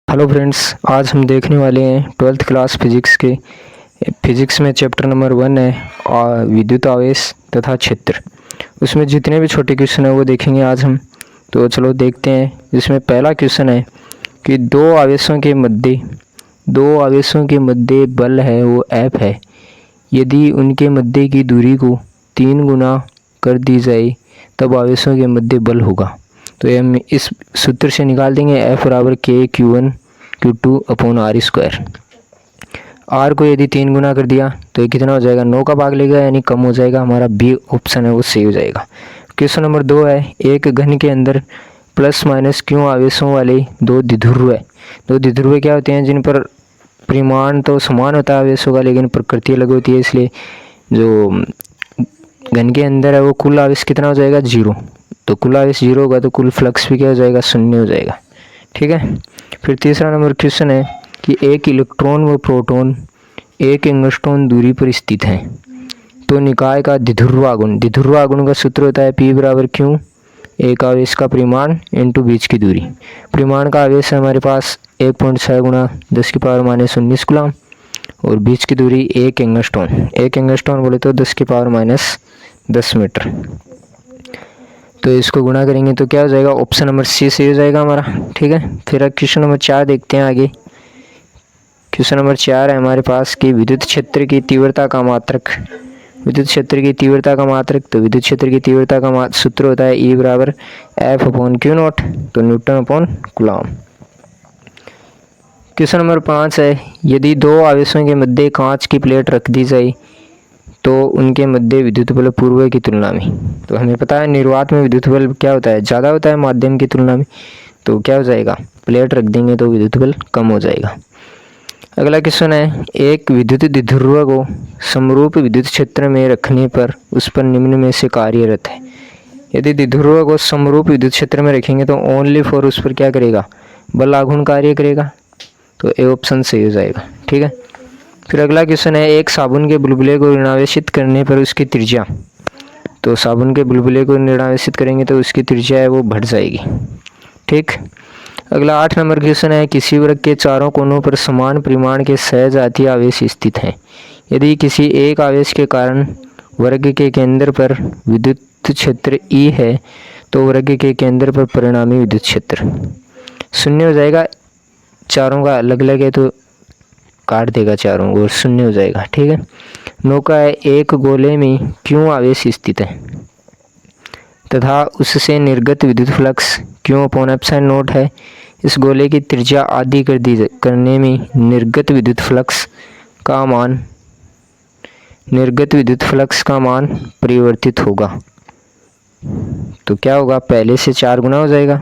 Hello friends, आज हम देखने वाले हैं 12th क्लास फिजिक्स में चैप्टर नंबर 1 है और विद्युत आवेश तथा क्षेत्र। उसमें जितने भी छोटे क्वेश्चन हैं वो देखेंगे आज हम। तो चलो देखते हैं। इसमें पहला क्वेश्चन है कि दो आवेशों के मध्य बल है वो F है। यदि उनके मध्य की दूरी को 3 गुना कर दी जाए तब आवेशों के मध्य बल होगा। तो ये हम इस सूत्र से निकाल देंगे F बराबर K Q1Q2/r²। R को यदि 3 गुना कर दिया तो ये कितना हो जाएगा, 9 का भाग लेगा यानी कम हो जाएगा। हमारा बी ऑप्शन है वो सही हो जाएगा। क्वेश्चन नंबर 2 है, एक घन के अंदर प्लस माइनस क्यों आवेशों वाले दो द्विध्रुव क्या होते हैं जिन पर परिमाण तो समान होता है आवेशों का लेकिन प्रकृति अलग होती है, इसलिए जो घन के अंदर है वो कुल आवेश कितना हो जाएगा, 0। तो कुल आवेश 0 होगा तो कुल फ्लक्स भी क्या हो जाएगा, 0 हो जाएगा। ठीक है। फिर तीसरा नंबर क्वेश्चन है कि एक इलेक्ट्रॉन व प्रोटॉन एक एंगस्ट्रॉन दूरी पर स्थित हैं तो निकाय का द्विध्रुवागुण का सूत्र होता है P बराबर Q, एक आवेश का परिमाण इंटू बीच की दूरी। परिमाण का आवेश है हमारे पास 1.6 गुणा 10⁻⁻19 कूलम और बीच की दूरी एक एंगस्ट्रॉन बोले तो 10⁻10 मीटर। तो इसको गुणा करेंगे तो क्या हो जाएगा, ऑप्शन नंबर सी सही हो जाएगा हमारा। ठीक है। फिर क्वेश्चन नंबर 4 देखते हैं आगे। क्वेश्चन नंबर 4 है हमारे पास कि विद्युत क्षेत्र की तीव्रता का मात्रक। तो विद्युत क्षेत्र की तीव्रता का सूत्र होता है E बराबर F/Q0, तो N/कूलम। क्वेश्चन नंबर 5 है, यदि दो आवेशों के मध्य कांच की प्लेट रख दी जाए तो उनके मध्य विद्युत बल पूर्व की तुलना में, तो हमें पता है निर्वात में विद्युत बल क्या होता है, ज़्यादा होता है माध्यम की तुलना में। तो क्या हो जाएगा, प्लेट रख देंगे तो विद्युत बल कम हो जाएगा। अगला क्वेश्चन है, एक विद्युत द्विध्रुव को समरूप विद्युत क्षेत्र में रखने पर उस पर निम्न में से कार्यरत है। यदि द्विध्रुव को समरूप विद्युत क्षेत्र में रखेंगे तो ओनली फॉर उस पर क्या करेगा, बल आघूर्ण कार्य करेगा। तो ए ऑप्शन सही हो जाएगा। ठीक है। फिर अगला क्वेश्चन है, एक साबुन के बुलबुले को ऋणावेशित करने पर उसकी त्रिज्या, तो साबुन के बुलबुले को ऋणावेशित करेंगे तो उसकी त्रिज्या है वो बढ़ जाएगी। ठीक। अगला 8 नंबर क्वेश्चन है, किसी वर्ग के चारों कोनों पर समान परिमाण के सहजातीय आवेश स्थित हैं। यदि किसी एक आवेश के कारण वर्ग के केंद्र पर विद्युत क्षेत्र E है तो वर्ग के केंद्र पर परिणामी विद्युत क्षेत्र 0 हो जाएगा। चारों का अलग अलग है तो काट देगा चारों को और 0 हो जाएगा। ठीक है। नौका है, एक गोले में क्यों आवेश स्थित है तथा उससे निर्गत विद्युत फ्लक्स Q/ε0 है। इस गोले की त्रिज्या आधी करने में निर्गत विद्युत फ्लक्स का मान परिवर्तित होगा। तो क्या होगा, पहले से 4 गुना हो जाएगा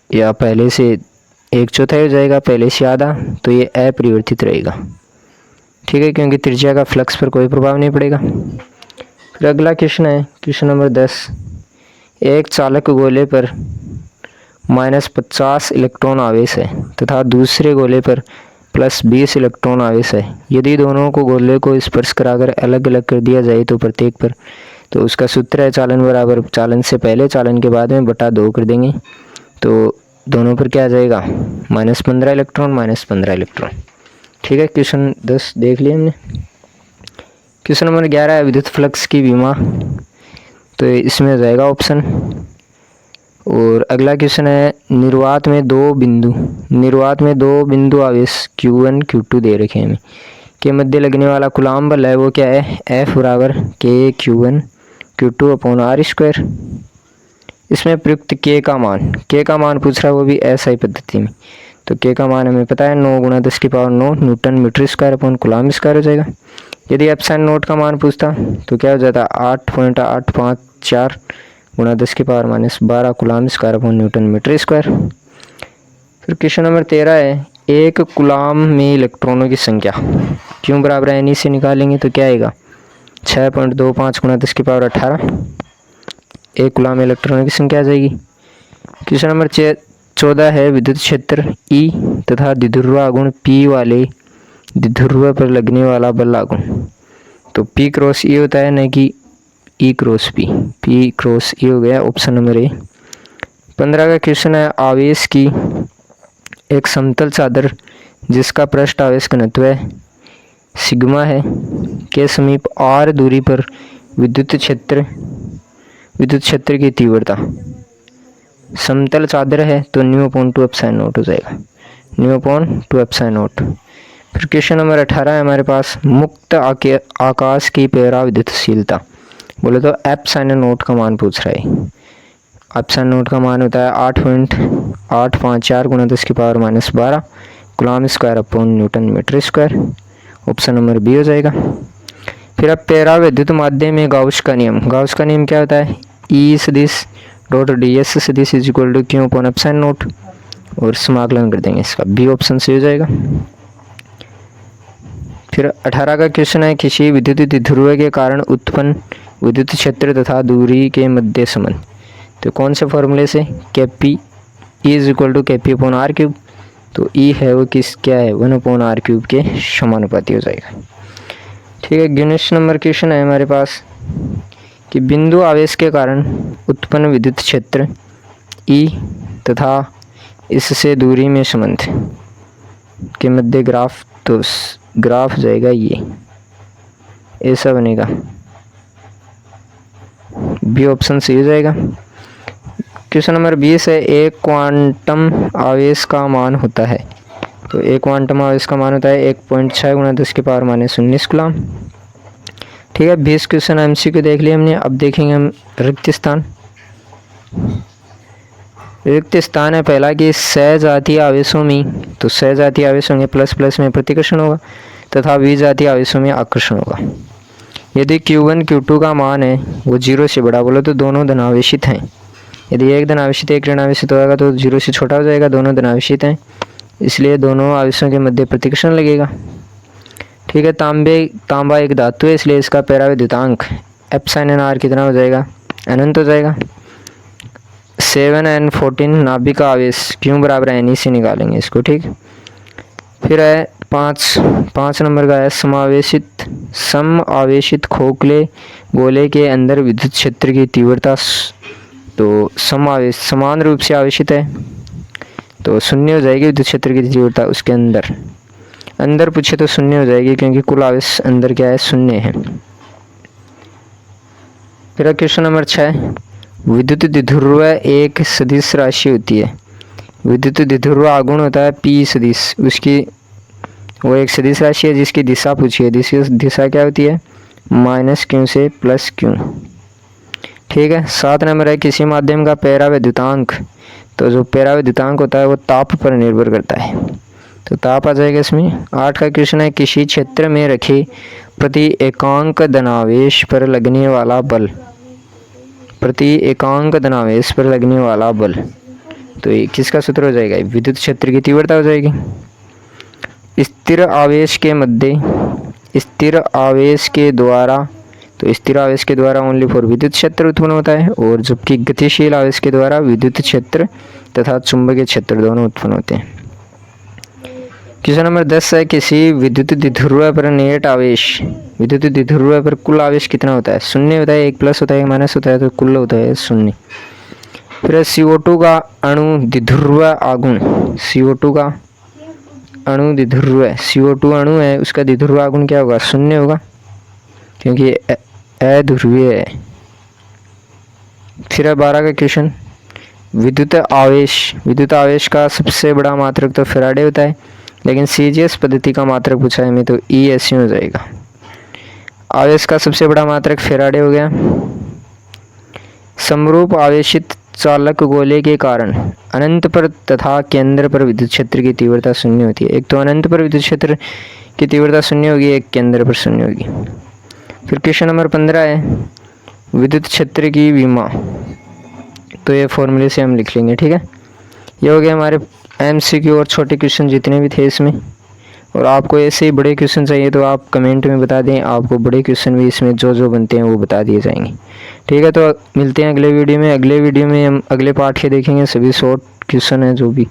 या पहले से 1/4 हो जाएगा, पहले से आधा, तो ये अपरिवर्तित रहेगा। ठीक है, क्योंकि त्रिज्या का फ्लक्स पर कोई प्रभाव नहीं पड़ेगा। फिर अगला क्वेश्चन है, क्वेश्चन नंबर 10, एक चालक गोले पर -50 इलेक्ट्रॉन आवेश है तथा दूसरे गोले पर +20 इलेक्ट्रॉन आवेश है। यदि दोनों को गोले को स्पर्श कराकर अलग अलग कर दिया जाए तो प्रत्येक पर, तो उसका सूत्र है चालन बराबर चालन से पहले चालन के बाद में बटा 2 कर देंगे तो दोनों पर क्या आ जाएगा, -15 इलेक्ट्रॉन। ठीक है। क्वेश्चन 10 देख लिया हमने। क्वेश्चन नंबर 11 है, विद्युत फ्लक्स की विमा, तो इसमें आ जाएगा ऑप्शन। और अगला क्वेश्चन है, निर्वात में दो बिंदु आवेश Q1 Q2 दे रखे हैं के मध्य लगने वाला कूलम बल है वो क्या है, F बराबर K Q1Q2/r²। इसमें प्रयुक्त K का मान पूछ रहा है वो भी SI पद्धति में। तो K का मान हमें पता है 9 × 10⁹ Nm²/कूलम² हो जाएगा। यदि ε0 का मान पूछता तो क्या हो जाता, 8.854 × 10⁻12 कूलम²/Nm²। फिर क्वेश्चन नंबर 13 है, एक कूलम में इलेक्ट्रॉनों की संख्या Q बराबर Ne से निकालेंगे तो क्या आएगा, 6.25 × 10⁻18 एक कूलम में इलेक्ट्रॉनों की संख्या आ जाएगी। क्वेश्चन नंबर 14 है, विद्युत क्षेत्र E तथा द्विध्रुवागुण P वाले द्विध्रुव पर लगने वाला बल आघूर्ण, तो P×E होता है न कि E×P। P×E हो गया ऑप्शन नंबर ए। 15 का क्वेश्चन है, आवेश की एक समतल चादर जिसका पृष्ठ आवेश घनत्व सिग्मा है के समीप r दूरी पर विद्युत क्षेत्र की तीव्रता समतल चादर है तो ν/2 एप्सिलॉन नॉट हो जाएगा, ν/2 एप्सिलॉन नॉट। फिर क्वेश्चन नंबर 18 है हमारे पास, मुक्त आकाश की प्रेरा विद्युतशीलता। बोले तो एप्सिलॉन नॉट का मान पूछ रहा है। एप्सिलॉन नॉट का मान होता है 8.854 × 10⁻12 coulomb square upon newton metre square. Option number B हो जाएगा। फिर अब प्रेरा विद्युत माध्यम में गाउस का नियम क्या होता है? E सदिश डॉट ds सदिश is equal to Q/ epsilon naught, और समाकलन कर देंगे इसका, बी ऑप्शन से हो जाएगा। फिर 18 का क्वेश्चन है, किसी विद्युत द्विध्रुव के कारण उत्पन्न विद्युत क्षेत्र तथा दूरी के मध्य संबंध। तो कौन से फॉर्मूले से? Kp is equal to Kp/r³। तो E है वो क्या है? 1/r³ के समानुपाती हो जाएगा। ठीक है, 19 नंबर क्वेश्चन है हमारे पास कि बिंदु आवेश के कारण उत्पन्न विद्युत क्षेत्र E तथा इससे दूरी में संबंध के मध्य ग्राफ। तो ग्राफ जाएगा ये, ऐसा बनेगा, बी ऑप्शन से हो जाएगा। क्वेश्चन नंबर 20 है, एक क्वांटम आवेश का मान होता है। तो एक क्वांटम आवेश का मान होता है 1.6 × 10⁻19 कूलम। ठीक है, 20 क्वेश्चन MCQ देख लिए हमने। अब देखेंगे हम रिक्त स्थान। रिक्त स्थान है पहला कि सजातीय आवेशों में, तो सजातीय आवेश होंगे प्लस में प्रतिकर्षण होगा तथा विजातीय आवेशों में आकर्षण होगा। यदि Q1 Q2 का मान है वो 0 से बड़ा, बोलो तो दोनों धनावेशित हैं। यदि एक धनावेशित एक ऋणावेशित होगा तो 0 से छोटा हो जाएगा, दोनों धनावेशित हैं, इसलिए दोनों आवेशों के मध्य प्रतिकर्षण लगेगा। ठीक है, तांबा एक धातु है, इसलिए इसका पराविद्युतांक εr कितना हो जाएगा? अनंत हो जाएगा। 7n14 नाभिक आवेश Q बराबर Ne से निकालेंगे इसको। ठीक, फिर है 5 नंबर का है, समावेशित खोखले गोले के अंदर विद्युत क्षेत्र की तीव्रता। तो समावेश समान रूप से आवेशित है तो 0 हो जाएगी विद्युत क्षेत्र की तीव्रता उसके अंदर पूछे तो 0 हो जाएगी, क्योंकि कुल आवेश अंदर क्या है? 0 है। फिर क्वेश्चन नंबर 6, विद्युत द्विध्रुव एक सदिश राशि होती है। विद्युत द्विध्रुव आघूर्ण होता है P सदिश, उसकी वो एक सदिश राशि है जिसकी दिशा पूछी है। दिशा क्या होती है? -Q से +Q। ठीक है, 7 नंबर है, किसी माध्यम का पराविद्युतांक। तो जो पराविद्युतांक होता है वो ताप पर निर्भर करता है, तो ताप आ जाएगा इसमें। 8 का क्वेश्चन है, किसी क्षेत्र में रखे प्रति एकांक धनावेश पर लगने वाला बल। प्रति एकांक धनावेश पर लगने वाला बल, तो ये किसका सूत्र हो जाएगा? विद्युत क्षेत्र की तीव्रता हो जाएगी। स्थिर आवेश के द्वारा, तो स्थिर आवेश के द्वारा ओनली फॉर विद्युत क्षेत्र उत्पन्न होता है, और जबकि गतिशील आवेश के द्वारा विद्युत क्षेत्र तथा चुंबकीय क्षेत्र दोनों उत्पन्न होते हैं। क्वेश्चन नंबर 10 है, किसी विद्युत द्विध्रुव पर नेट आवेश, विद्युत द्विध्रुव पर कुल आवेश कितना होता है? 0 होता है, 1 प्लस होता है, 1 माइनस होता है, तो कुल होता है 0। फिर CO2 का अणु द्विध्रुव आघूर्ण। CO2 का अणु द्विध्रुव है, CO2 अणु है, उसका द्विध्रुव आघूर्ण क्या होगा? 0 होगा, क्योंकि अध्रुवीय है। फिर 12 का क्वेश्चन, विद्युत आवेश का सबसे बड़ा मात्रक तो फैराडे होता है, लेकिन CGS पद्धति का मात्रक पूछा है में तो ESE हो जाएगा। आवेश का सबसे बड़ा मात्रक फैराडे हो गया। समरूप आवेशित चालक गोले के कारण अनंत पर तथा केंद्र पर विद्युत क्षेत्र की तीव्रता 0 होती है। एक तो अनंत पर विद्युत क्षेत्र की तीव्रता 0 होगी, एक केंद्र पर 0 होगी। फिर क्वेश्चन नंबर 15 है, विद्युत क्षेत्र की विमा। तो ये फॉर्मूले से हम लिख लेंगे। ठीक है, ये हो गया हमारे MCQ और छोटे क्वेश्चन जितने भी थे इसमें। और आपको ऐसे ही बड़े क्वेश्चन चाहिए तो आप कमेंट में बता दें, आपको बड़े क्वेश्चन भी इसमें जो बनते हैं वो बता दिए जाएंगे। ठीक है, तो मिलते हैं अगले वीडियो में। अगले वीडियो में हम अगले पार्ट के देखेंगे, सभी शॉर्ट क्वेश्चन हैं जो भी।